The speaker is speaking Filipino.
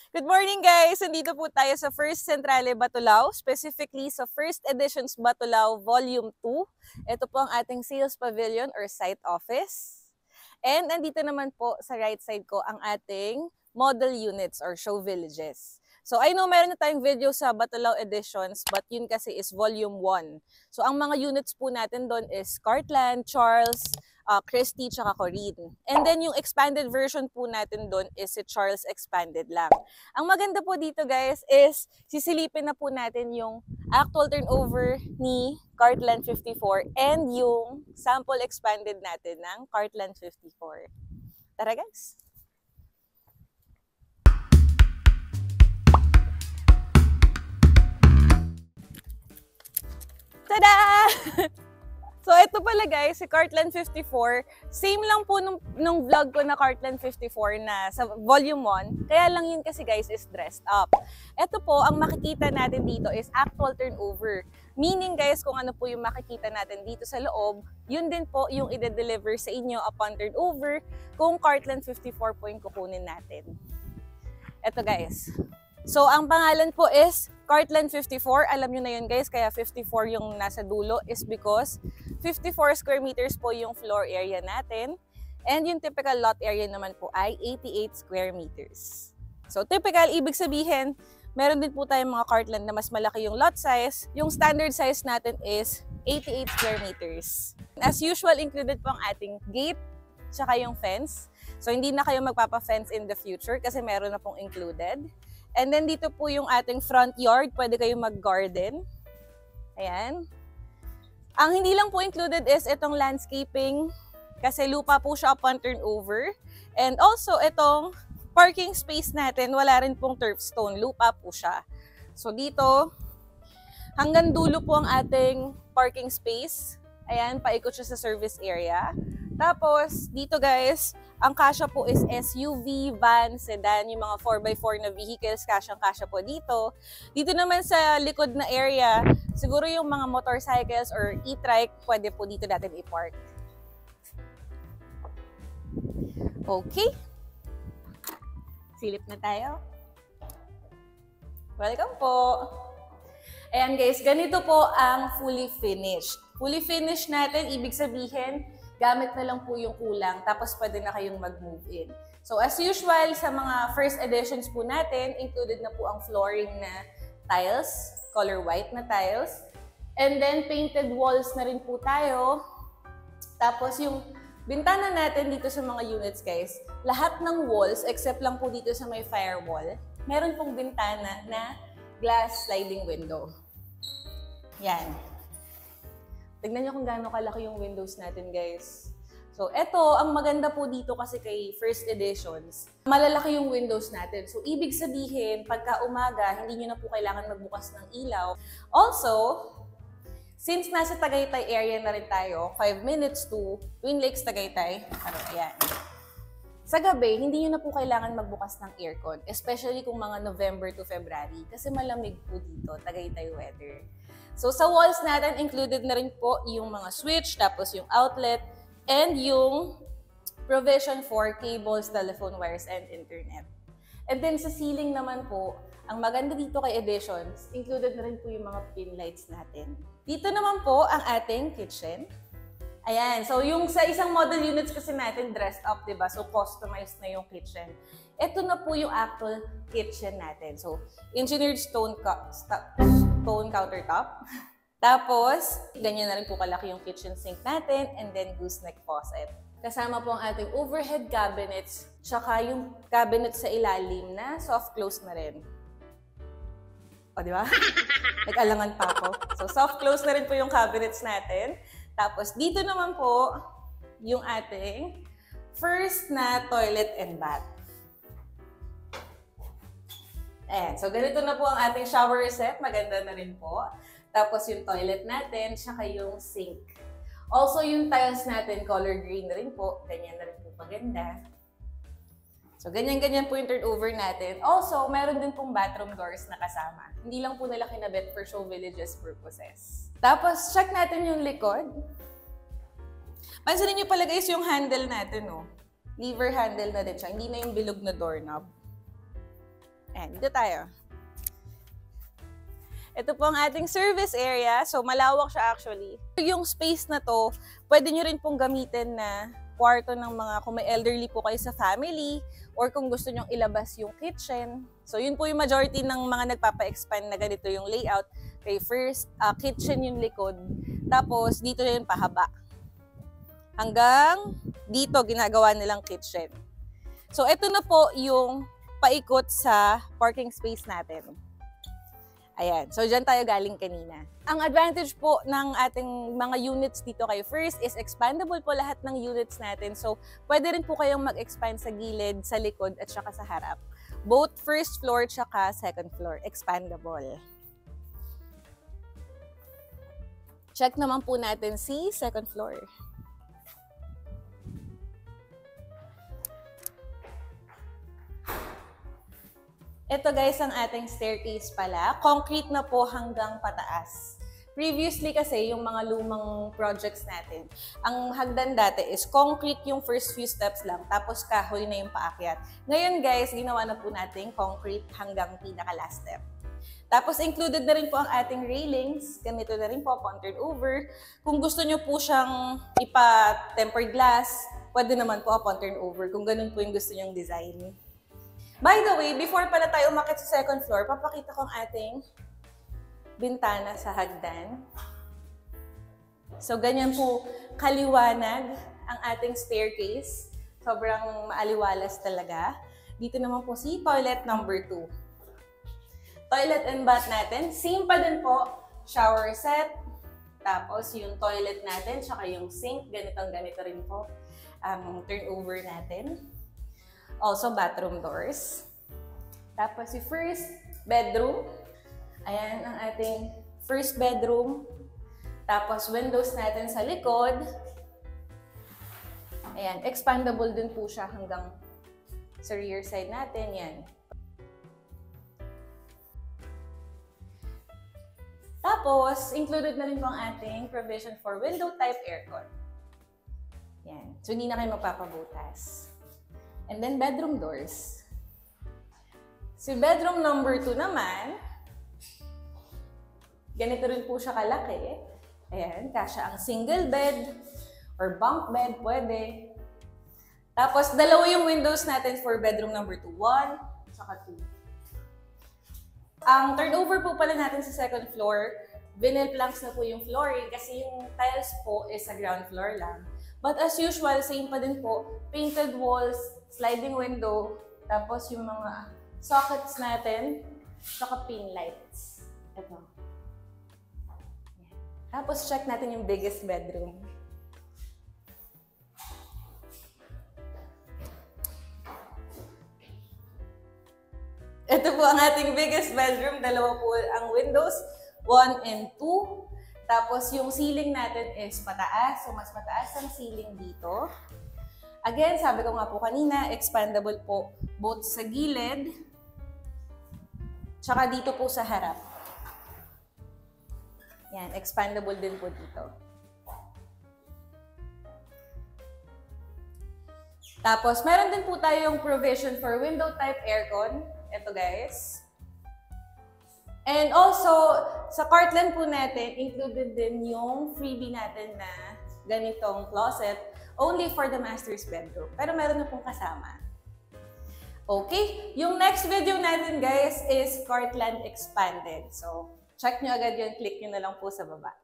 Good morning guys! Nandito po tayo sa First Centrale Batulao, specifically sa First Editions Batulao Volume 2. Ito po ang ating sales pavilion or site office. And nandito naman po sa right side ko ang ating model units or show villages. So I know meron na tayong video sa Batulao Editions but yun kasi is Volume 1. So ang mga units po natin doon is Cartland, Charles, Christy, tsaka Corinne. And then yung expanded version po natin doon is si Charles expanded lang. Ang maganda po dito guys is sisilipin na po natin yung actual turnover ni Cartland 54 and yung sample expanded natin ng Cartland 54. Tara guys! Tada! So, ito pala guys, si Cartland 54. Same lang po nung vlog ko na Cartland 54 na sa volume 1. Kaya lang yun kasi guys is dressed up. Ito po, ang makikita natin dito is actual turnover. Meaning guys, kung ano po yung makikita natin dito sa loob, yun din po yung i-deliver sa inyo upon turnover kung Cartland 54 po yung kukunin natin. Ito guys. So, ang pangalan po is Cartland 54. Alam nyo na yun guys, kaya 54 yung nasa dulo is because 54 square meters po yung floor area natin. And yung typical lot area naman po ay 88 square meters. So, typical, ibig sabihin, meron din po tayong mga Cartland na mas malaki yung lot size. Yung standard size natin is 88 square meters. As usual, included po ang ating gate, tsaka yung fence. So, hindi na kayo magpapa-fence in the future kasi meron na pong included. And then dito po yung ating front yard, pwede kayong mag-garden. Ayan. Ang hindi lang po included is itong landscaping kasi lupa po siya upon turnover. And also itong parking space natin, wala rin pong turf stone, lupa po siya. So dito, hanggang dulo po ang ating parking space. Ayan, paikot siya sa service area. Tapos, dito guys, ang kasya po is SUV, van, sedan, yung mga 4x4 na vehicles, kasyang-kasya po dito. Dito naman sa likod na area, siguro yung mga motorcycles or e-trike, pwede po dito natin i-park. Okay. Silip na tayo. Welcome po. Ayan guys, ganito po ang fully finished. Fully finished natin, ibig sabihin, gamit na lang po yung kulang, tapos pwede na kayong mag-move in. So as usual, sa mga first editions po natin, included na po ang flooring na tiles, color white na tiles. And then painted walls na rin po tayo. Tapos yung bintana natin dito sa mga units guys, lahat ng walls, except lang po dito sa may firewall, meron pong bintana na glass sliding window. Yan. Tignan nyo kung gaano kalaki yung windows natin, guys. So, eto, ang maganda po dito kasi kay First Editions, malalaki yung windows natin. So, ibig sabihin, pagka umaga, hindi nyo na po kailangan magbukas ng ilaw. Also, since nasa Tagaytay area na rin tayo, 5 minutes to Twin Lakes, Tagaytay, ayan. Sa gabi, hindi nyo na po kailangan magbukas ng aircon, especially kung mga November to February, kasi malamig po dito, Tagaytay weather. So, sa walls natin, included na rin po yung mga switch, tapos yung outlet, and yung provision for cables, telephone wires, and internet. And then sa ceiling naman po, ang maganda dito kay Editions, included na rin po yung mga pin lights natin. Dito naman po ang ating kitchen. Ayan, so yung sa isang model units kasi natin dressed up, diba? So customized na yung kitchen. Ito na po yung actual kitchen natin. So engineered stone countertop. Tapos, ganyan na rin po kalaki yung kitchen sink natin and then gooseneck faucet. Kasama po ang ating overhead cabinets, tsaka yung cabinet sa ilalim na soft close na rin. O, di ba? Nag-alangan pa ako. So, soft close na rin po yung cabinets natin. Tapos, dito naman po yung ating first na toilet and bath. Ayan. So, ganito na po ang ating shower set. Maganda na rin po. Tapos, yung toilet natin, tsaka yung sink. Also, yung tiles natin, color green na rin po. Ganyan na rin po maganda. So, ganyan-ganyan po yung turnover natin. Also, meron din pong bathroom doors na kasama. Hindi lang po nila kinabit for show villages purposes. Tapos, check natin yung likod. Pansinin nyo pala guys yung handle natin, oh. Lever handle na din siya. Hindi na yung bilog na doorknob. Ayan, dito tayo. Ito po ang ating service area. So, malawak siya actually. Yung space na to, pwede nyo rin pong gamitin na kwarto ng mga, kung may elderly po kayo sa family, or kung gusto nyong ilabas yung kitchen. So, yun po yung majority ng mga nagpapa-expand na ganito yung layout. Okay, first, kitchen yung likod. Tapos, dito yung pahaba. Hanggang dito, ginagawa nilang kitchen. So, ito na po yung paikot sa parking space natin. Ayan. So, dyan tayo galing kanina. Ang advantage po ng ating mga units dito kayo, first is expandable po lahat ng units natin. So, pwede rin po kayong mag-expand sa gilid, sa likod, at saka sa harap. Both first floor tsaka second floor, expandable. Check naman po natin si second floor. Ito guys, ang ating staircase pala. Concrete na po hanggang pataas. Previously kasi, yung mga lumang projects natin, ang hagdan dati is concrete yung first few steps lang, tapos kahoy na yung paakyat. Ngayon guys, ginawa na po natin concrete hanggang pinaka-last step. Tapos included na rin po ang ating railings. Ganito na rin po, upon turnover. Kung gusto nyo po siyang ipa-tempered glass, pwede naman po upon turnover, kung ganun po yung gusto nyong design. By the way, before pala tayo umakyat sa second floor, papakita ko ang ating bintana sa hagdan. So, ganyan po kaliwanag ang ating staircase. Sobrang maaliwalas talaga. Dito naman po si toilet number 2. Toilet and bath natin, same pa din po. Shower set, tapos yung toilet natin, tsaka yung sink, ganito rin po ang turnover natin. Also, bathroom doors. Tapos, yung first bedroom. Ayan ang ating first bedroom. Tapos, windows natin sa likod. Ayan, expandable din po siya hanggang sa rear side natin. Yan. Tapos, included na rin po ang ating provision for window type aircon. Yan. So, hindi na kayo magpapabutas. And then, bedroom doors. Si bedroom number 2 naman, ganito rin po siya kalaki. Ayan, kasya ang single bed or bunk bed, pwede. Tapos, dalawa yung windows natin for bedroom number 2. 1, saka 2. Ang turnover po pala natin sa second floor, vinyl planks na po yung flooring kasi yung tiles po is sa ground floor lang. But as usual, same pa din po, painted walls, sliding window, tapos yung mga sockets natin, saka pin lights. Ito. Tapos check natin yung biggest bedroom. Ito po ang ating biggest bedroom. Dalawa po ang windows, 1 and 2. Tapos yung ceiling natin is pataas. So mas mataas ang ceiling dito. Again, sabi ko nga po kanina, expandable po both sa gilid, tsaka dito po sa harap. Yan, expandable din po dito. Tapos, meron din po tayong provision for window type aircon. Ito guys. And also, sa Cartland po natin, included din yung freebie natin na ganitong closet only for the master's bedroom. Pero meron na pong kasama. Okay, yung next video natin guys is Cartland Expanded. So, check nyo agad yun, click nyo na lang po sa baba.